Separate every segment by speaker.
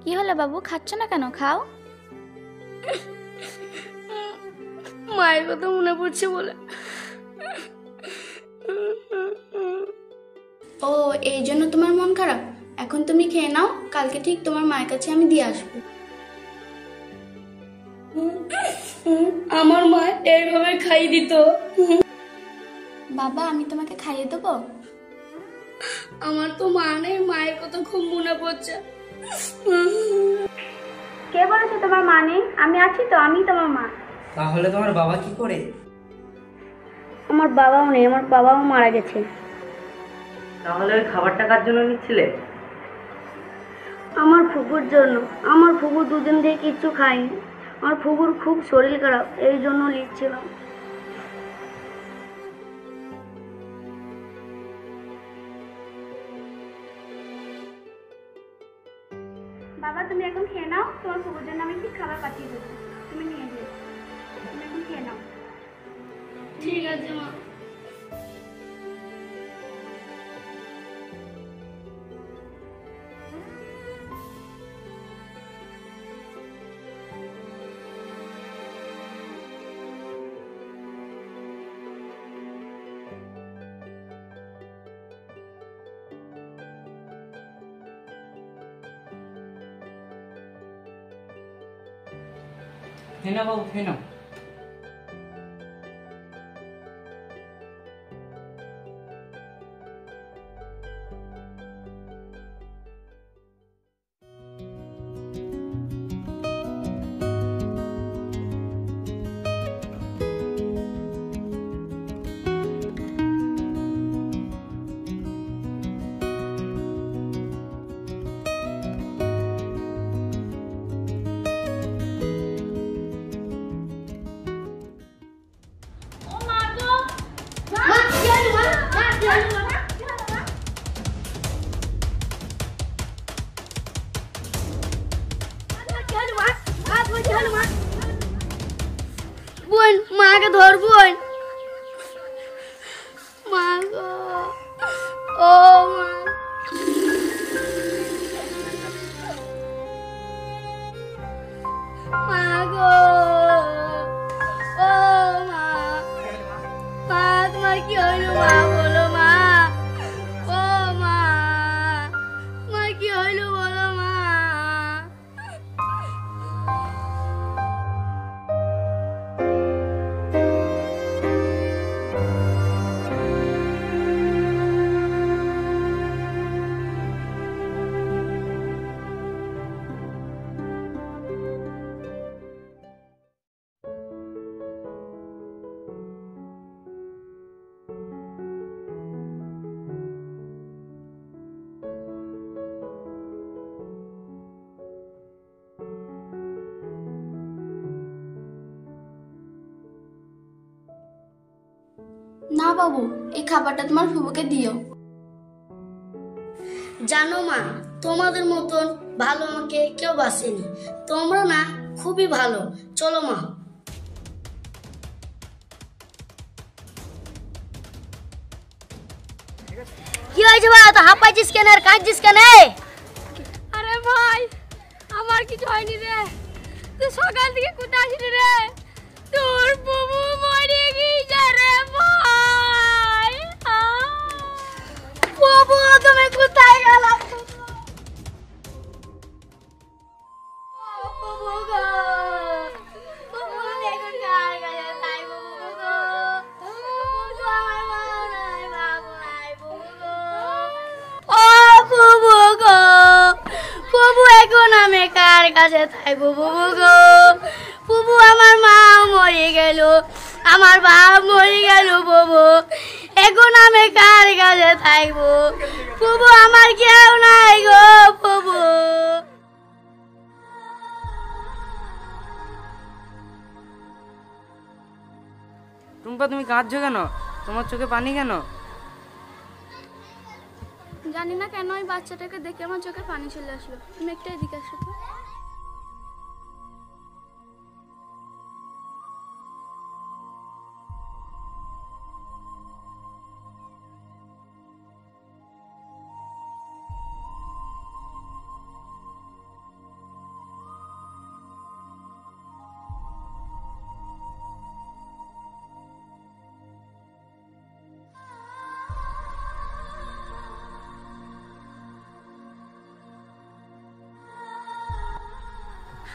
Speaker 1: কি হলো বাবু, খাচ্ছ না কেন? খাও।
Speaker 2: মায়ের কথা মনে পড়ছে বলে।
Speaker 1: ও, এই জন্য তোমার মন খারাপ? এখন তুমি খেয়ে নাও, কালকে ঠিক তোমার মায়ের কাছে আমি দিয়ে আসবো।
Speaker 2: আমার মা এইভাবে খাইয়ে দিত।
Speaker 1: বাবা, আমি তোমাকে খাইয়ে দেবো।
Speaker 2: আমার তো মা নেই, মায়ের কথা খুব মনে পড়ছে।
Speaker 1: কে বলেছে তোমার মা নেই? আমি আছি তো, আমি তোমার মা।
Speaker 3: তাহলে তোমার বাবা কি করে?
Speaker 2: আমার বাবাও নেই, আমার বাবাও মারা গেছে।
Speaker 3: তাহলে ওই খাবারটা কার জন্য নিচ্ছিলে?
Speaker 2: আমার ফুপুর জন্য। আমার ফুপু দুদিন থেকে কিচ্ছু খায়নি। আমার ফুপুর খুব শরীর খারাপ, এই জন্য লিখছিলাম।
Speaker 1: বাবা, তুমি এখন খেয়ে নাও, তোমার ফুপুর জন্য আমি ঠিক খাবার পাঠিয়ে দেবো, তুমি নিয়ে যেও। তুমি এখন খেয়ে নাও।
Speaker 2: ঠিক আছে মা।
Speaker 3: খেয়ে নাও বাবু, খেয়ে নাও।
Speaker 2: বোন, মাকে ধর বোন। মা গো, ও মা। মা গো, ও মা। মা, তোমার কি হইল মা? বলো মা। ও মা, তোমার কি হইল বলো মা।
Speaker 1: না বাবু, এই খাবারটা তোমার ফুপুকে দিও।
Speaker 2: জানো মা, তোমাদের মতন ভালো আমাকে কেউ বাসেনি। তোমরা না খুবই ভালো। চলো মা। কি হয়েছে ভাই? তো হাঁপাইছিস কেন আর কাঁদছিস কেন?
Speaker 4: আরে ভাই, আমার কিছু হয়নি রে। তুই সকাল থেকে কোথায় আসলি রে? তোর বুবু মরে গিয়েছে রে ভাই।
Speaker 2: বাবু, তুমি কোথায় গেলা?
Speaker 4: বুবু গো, বুবু দেখুন কার কাছে তাই বুবু গো। বুবু আমার মা নাই, বাবু নাই বুবু গো।
Speaker 2: ও বুবু গো, বুবু এখন আমি কার কাছে থাকবো বুবু গো? বুবু, আমার মা মরে গেল, আমার বাপ মরে গেল বুবু। এখন আমি কার কাছে থাকবো বুবু? আমার কেউ নাই গো বুবু।
Speaker 3: টুম্পা, তুমি কাঁদছো কেন? তোমার চোখে পানি কেন?
Speaker 1: জানি না কেন ওই বাচ্চাটাকে দেখে আমার চোখে পানি চলে আসলো। তুমি একটা এদিকে আসো তো।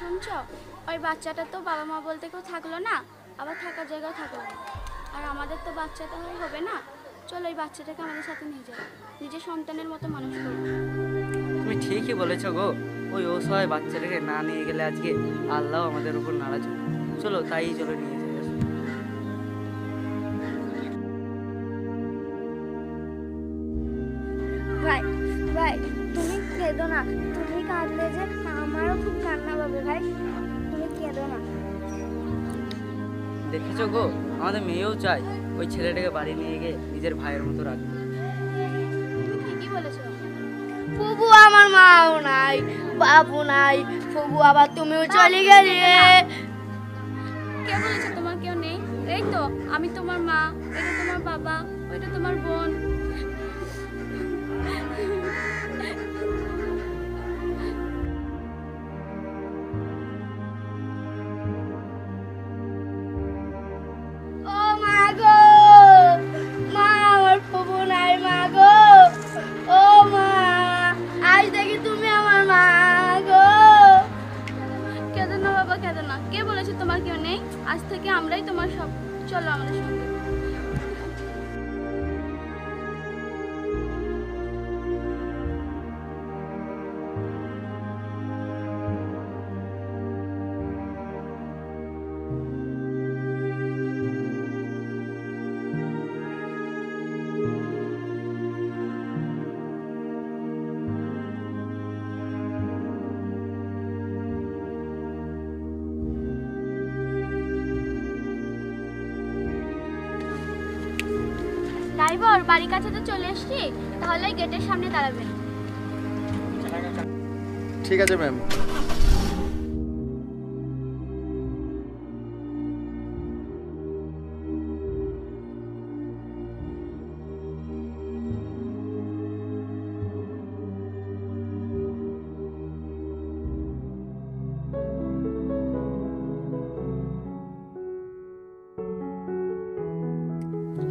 Speaker 1: শুনছো, ওই বাচ্চাটা তো বাবা মা বলতে কেউ থাকলো না, আবার থাকার জায়গাও থাকলো না। আর আমাদের তো বাচ্চাটা হবে না, চলো ওই বাচ্চাটাকে আমাদের সাথে নিয়ে যাই, নিজের সন্তানের মতো মানুষ করবো।
Speaker 3: তুমি ঠিকই বলেছো গো, ওই অসহায় বাচ্চাটাকে না নিয়ে গেলে আজকে আল্লাহ আমাদের উপর নারাজ হবে। চলো তাই চলো নিয়ে যাই।
Speaker 2: ভাই ভাই তুমি কেঁদো না, তুমি কাঁদলে যে আমারও খুব কান্না পাবে। ভাই তুমি কেঁদো না।
Speaker 3: দেখেছো গো, আমাদের মেয়েও চায় ওই ছেলেটাকে বাড়ি নিয়ে গিয়ে নিজের ভাইয়ের মতো রাখবে।
Speaker 1: তুমি ঠিকই বলেছো।
Speaker 2: ফুবু আমার মাও নাই, বাবু নাই, ফুবু আবার তুমিও চলে গেলে।
Speaker 1: কে বলেছে তোমার কেউ নেই? এই তো আমি তোমার মা, এটা তোমার বাবা, ওইটা তোমার বোন।
Speaker 2: ও মা গো, মা আমার ফুবু নাই মা গো। ও মা, আজ দেখি তুমি আমার মা গো।
Speaker 1: কেঁদো না বাবা, কেঁদো না। কে বলেছে তোমার কেউ নেই? আজ থেকে আমরাই তোমার সব। চলো আমাদের সঙ্গে। ড্রাইভার, বাড়ির কাছে তো চলে এসছি, তাহলে গেটের সামনে দাঁড়াবেন।
Speaker 5: ঠিক আছে ম্যাম।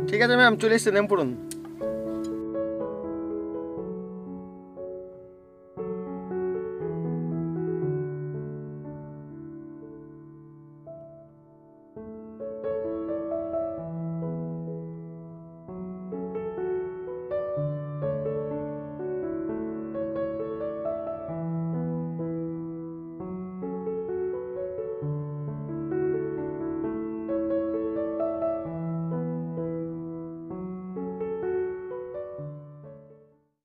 Speaker 5: ঠিক আছে ম্যাম, চলে এসছে, নেম পড়ুন।